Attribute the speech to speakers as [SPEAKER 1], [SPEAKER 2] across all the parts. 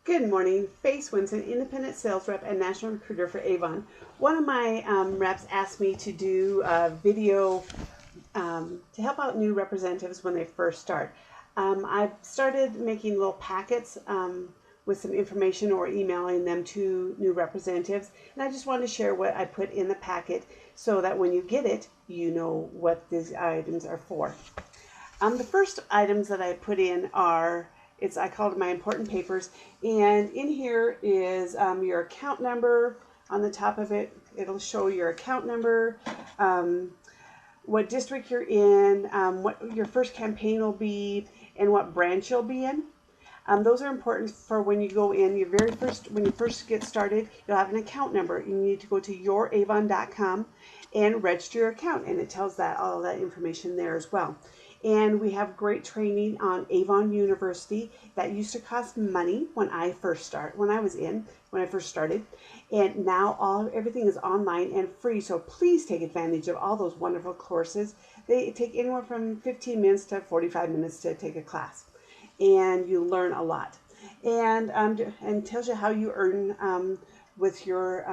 [SPEAKER 1] Good morning. Faye Winson, independent sales rep and national recruiter for Avon. One of my reps asked me to do a video to help out new representatives when they first start. I've started making little packets with some information or emailing them to new representatives, and I just wanted to share what I put in the packet so that when you get it, you know what these items are for. The first items that I put in are I call it my important papers, and in here is your account number. On the top of it, it'll show your account number, what district you're in, what your first campaign will be, and what branch you'll be in. Those are important for when you go in. When you first get started, you'll have an account number. You need to go to youravon.com and register your account, and it tells all that information there as well. And we have great training on Avon University that used to cost money when I first started, and now everything is online and free. So please take advantage of all those wonderful courses. They take anywhere from 15 minutes to 45 minutes to take a class, and you learn a lot. And tells you how you earn with your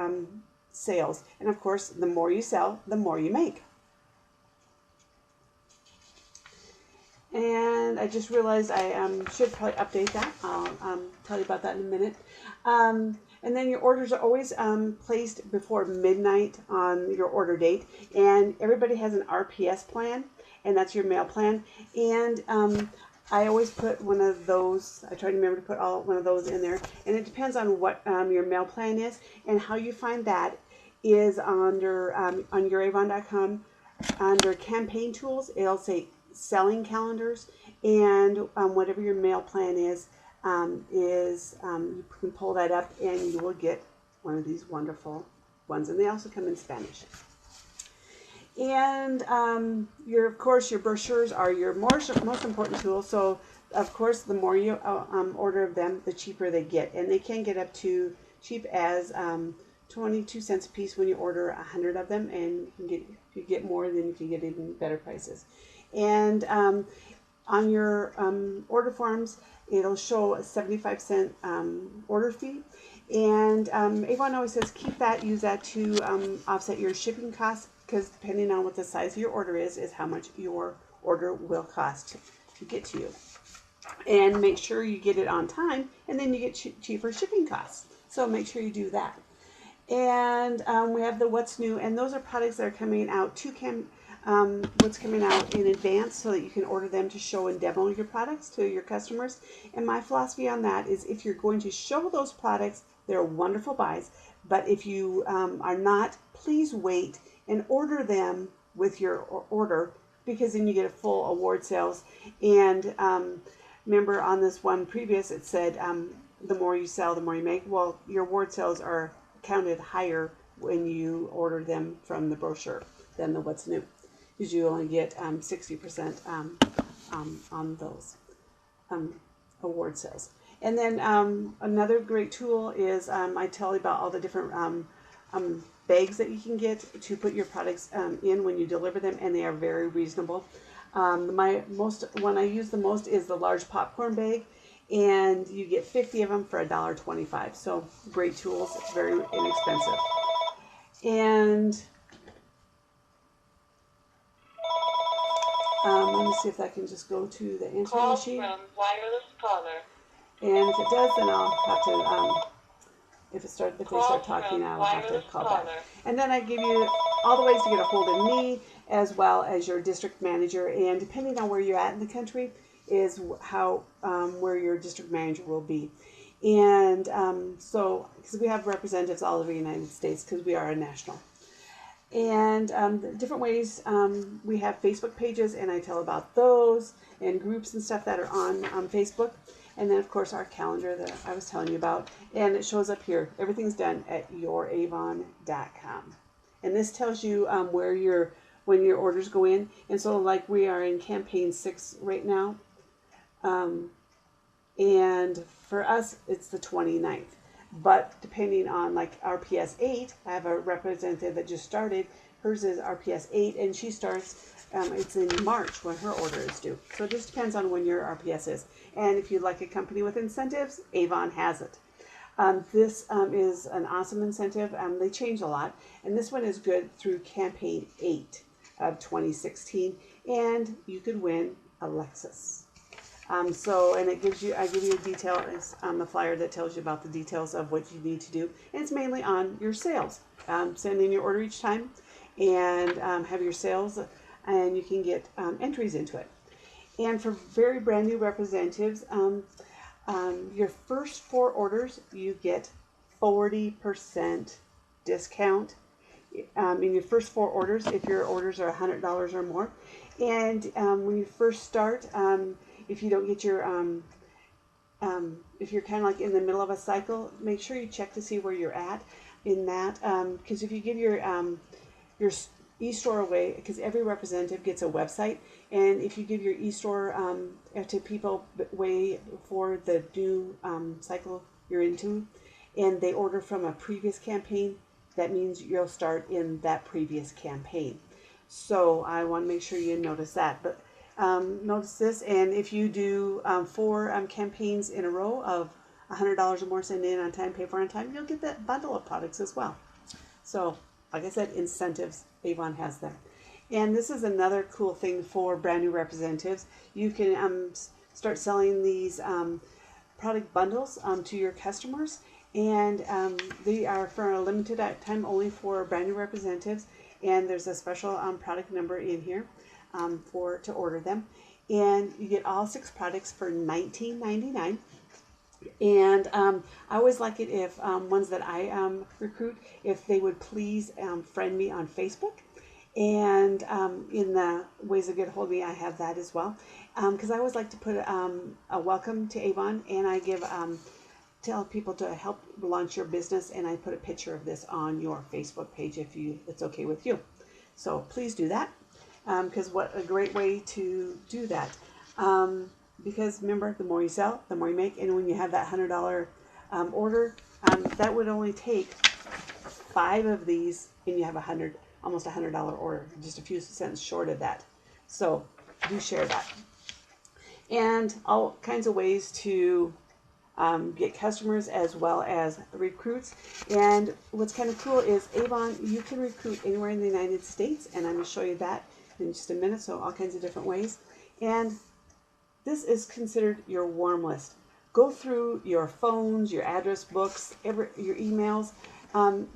[SPEAKER 1] sales. And of course, the more you sell, the more you make. And I just realized I should probably update that. I'll tell you about that in a minute. And then your orders are always placed before midnight on your order date. And everybody has an RPS plan, and that's your mail plan. And I always put one of those. I try to remember to put one of those in there. And it depends on what your mail plan is, and how you find that is under on youravon.com under campaign tools. It'll say selling calendars, and whatever your mail plan is you can pull that up and you will get one of these wonderful ones, and they also come in Spanish. And of course your brochures are your most important tool. So of course the more you order of them, the cheaper they get, and they can get up to cheap as 22 cents a piece when you order 100 of them, and if you get more, then you can get even better prices. And on your order forms, it'll show a 75-cent order fee. And Avon always says use that to offset your shipping costs, because depending on what the size of your order is how much your order will cost to get to you. And make sure you get it on time, and then you get cheaper shipping costs. So make sure you do that. And we have the What's New, and those are products that are coming out what's coming out in advance, so that you can order them to show and demo your products to your customers. And my philosophy on that is, if you're going to show those products, they're wonderful buys, but if you are not, please wait and order them with your order, because then you get a full award sales. And remember on this one previous, it said the more you sell, the more you make. Well, your award sales are counted higher when you order them from the brochure than the What's New, because you only get 60% on those award sales. And then another great tool is I tell you about all the different bags that you can get to put your products in when you deliver them, and they are very reasonable. One I use the most is the large popcorn bag, and you get 50 of them for $1.25. So great tools, very inexpensive. And let me see if I can just go to the answering machine.
[SPEAKER 2] From wireless caller.
[SPEAKER 1] And if it does, then I'll have to, if they start talking, I'll have to call back. And then I give you all the ways to get a hold of me, as well as your district manager. And depending on where you're at in the country is where your district manager will be. And so, because we have representatives all over the United States, because we are a national. And the different ways, we have Facebook pages, and I tell about those, and groups and stuff that are on Facebook. And then of course our calendar that I was telling you about, and it shows up here. Everything's done at youravon.com. And this tells you when your orders go in. And so, like, we are in campaign 6 right now, and for us it's the 29th. But depending on, like, RPS 8, I have a representative that just started. Hers is RPS 8, and she starts, it's in March when her order is due. So it just depends on when your RPS is. And if you'd like a company with incentives, Avon has it. This is an awesome incentive. They change a lot, and this one is good through campaign 8 of 2016, and you could win a Lexus. And it gives you, I give you a detail on the flyer that tells you about the details of what you need to do. And it's mainly on your sales. Send in your order each time and have your sales, and you can get entries into it. And for very brand new representatives, your first 4 orders, you get 40% discount in your first 4 orders if your orders are $100 or more. And when you first start, if you don't get your, if you're kind of like in the middle of a cycle, make sure you check to see where you're at in that. Because if you give your e-store away, because every representative gets a website, and if you give your e-store to people way for the new cycle you're into, and they order from a previous campaign, that means you'll start in that previous campaign. So I want to make sure you notice that. But notice this, and if you do 4 campaigns in a row of $100 or more, send in on time, pay for on time, you'll get that bundle of products as well. So, like I said, incentives, Avon has them. And this is another cool thing for brand new representatives. You can start selling these product bundles to your customers, and they are for a limited time only for brand new representatives. And there's a special product number in here to order them, and you get all 6 products for $19.99. And I always like it if ones that I recruit, if they would please friend me on Facebook. And in the ways to get a hold of me, I have that as well. Because I always like to put a welcome to Avon, and I give tell people to help launch your business, and I put a picture of this on your Facebook page if it's okay with you. So please do that, because what a great way to do that. Because remember, the more you sell, the more you make, and when you have that $100 order, that would only take 5 of these, and you have almost $100 order, just a few cents short of that. So do share that. And all kinds of ways to get customers as well as recruits. And what's kind of cool is Avon, you can recruit anywhere in the United States, and I'm going to show you that in just a minute. So all kinds of different ways. And this is considered your warm list. Go through your phones, your address books, your emails,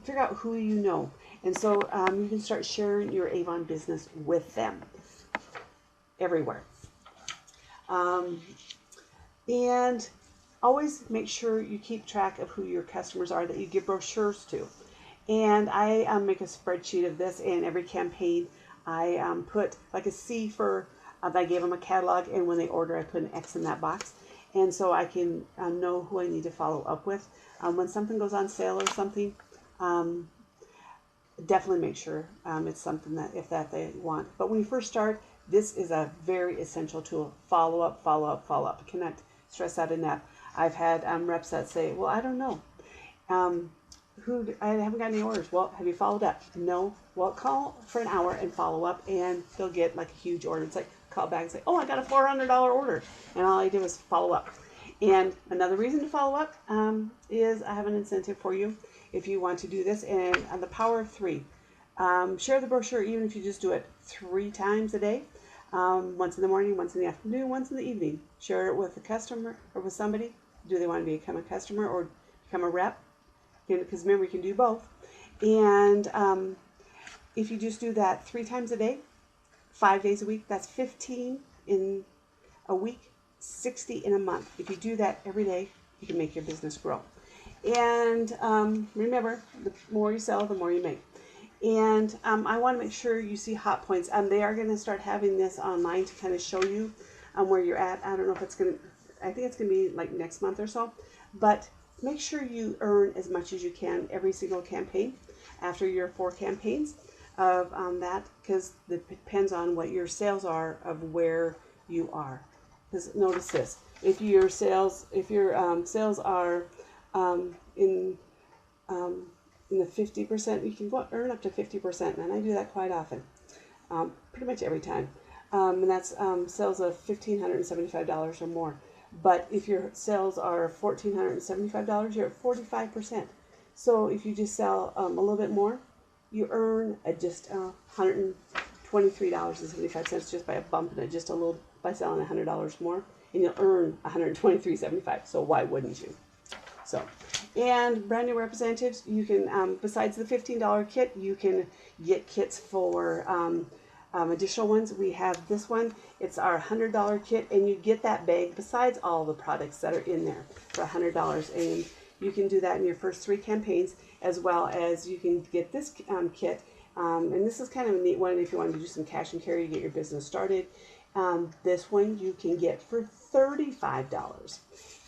[SPEAKER 1] figure out who you know. And so you can start sharing your Avon business with them everywhere. And always make sure you keep track of who your customers are that you give brochures to. And I make a spreadsheet of this, and every campaign I put like a C for, I gave them a catalog, and when they order I put an X in that box. And so I can know who I need to follow up with. When something goes on sale or something, definitely make sure it's something that that they want. But when you first start, this is a very essential tool. Follow up, follow up, follow up. I cannot stress that enough. I've had reps that say, well, I don't know. I haven't got any orders. Well, have you followed up? No. Well, call for an hour and follow up, and they'll get like a huge order. It's like call back and say, oh, I got a $400 order. And all I did was follow up. And another reason to follow up is I have an incentive for you if you want to do this. And on the power of 3, share the brochure, even if you just do it 3 times a day. Once in the morning, once in the afternoon, once in the evening. Share it with a customer or with somebody. Do they want to become a customer or become a rep? Because remember, you can do both. And if you just do that 3 times a day, 5 days a week, that's 15 in a week, 60 in a month. If you do that every day, you can make your business grow. And remember, the more you sell, the more you make. And I want to make sure you see hot points. They are going to start having this online to kind of show you where you're at. I don't know if it's going to, I think it's going to be like next month or so. But make sure you earn as much as you can every single campaign after your 4 campaigns of that, because it depends on what your sales are of where you are. Because notice this, if your sales are in the 50%, you can earn up to 50%, and I do that quite often, pretty much every time. And that's sales of $1,575 or more. But if your sales are $1,475, you're at 45%. So if you just sell a little bit more, you earn just $123.75 just by bumping it just a little by selling $100 more, and you'll earn $123.75. So why wouldn't you? So, and brand new representatives, you can besides the $15 kit, you can get kits for additional ones. We have this one. It's our $100 kit, and you get that bag besides all the products that are in there for $100. And you can do that in your first 3 campaigns, as well as you can get this kit. And this is kind of a neat one if you want to do some cash and carry to get your business started. This one you can get for $35.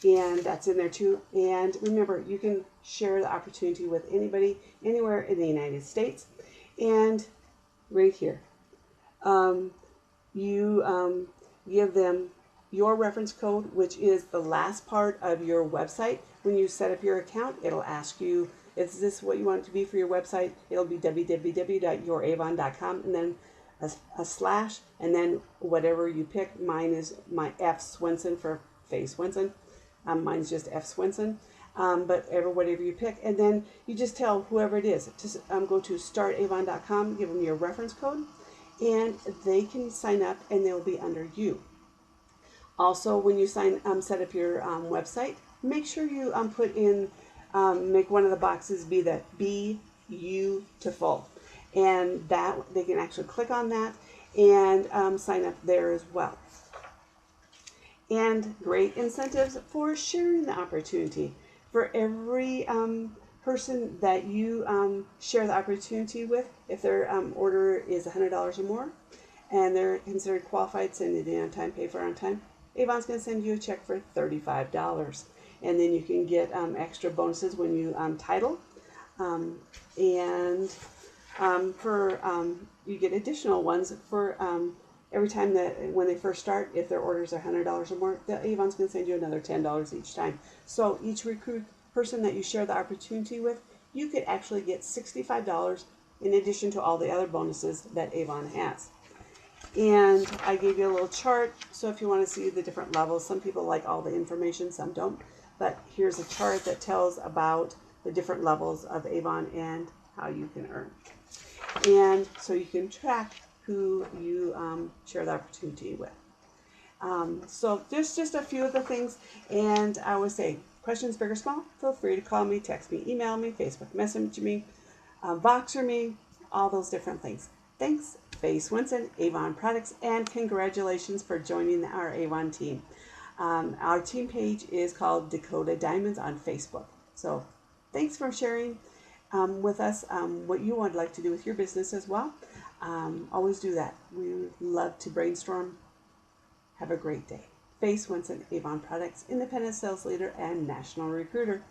[SPEAKER 1] And that's in there too. And remember, you can share the opportunity with anybody, anywhere in the United States. And right here, you give them your reference code, which is the last part of your website. When you set up your account, it'll ask you, is this what you want it to be for your website? It'll be www.youravon.com, and then a slash, and then whatever you pick. Mine is my F Swenson for Faye Swenson. Mine's just F Swenson. But whatever you pick, and then you just tell whoever it is to go to startavon.com, give them your reference code, and they can sign up, and they'll be under you. Also, when you set up your website, make sure you put in, make one of the boxes be the Be Beautiful, and that they can actually click on that and sign up there as well. And great incentives for sharing the opportunity. For every person that you share the opportunity with, if their order is $100 or more, and they're considered qualified, send it in on time, pay for it on time, Avon's going to send you a check for $35. And then you can get extra bonuses when you title. And you get additional ones for every time that when they first start. If their orders are $100 or more, Avon's going to send you another $10 each time. So each person that you share the opportunity with, you could actually get $65 in addition to all the other bonuses that Avon has. And I gave you a little chart, so if you want to see the different levels, some people like all the information, some don't. But here's a chart that tells about the different levels of Avon and how you can earn. And so you can track who you share the opportunity with. So there's just a few of the things. And I would say, questions big or small, feel free to call me, text me, email me, Facebook message me, Voxer me, all those different things. Thanks, Faye Swenson, Avon Products, and congratulations for joining our Avon team. Our team page is called Dakota Diamonds on Facebook. So thanks for sharing with us what you would like to do with your business as well. Always do that. We love to brainstorm. Have a great day. Faye Swenson, Avon Products, Independent Sales Leader and National Recruiter.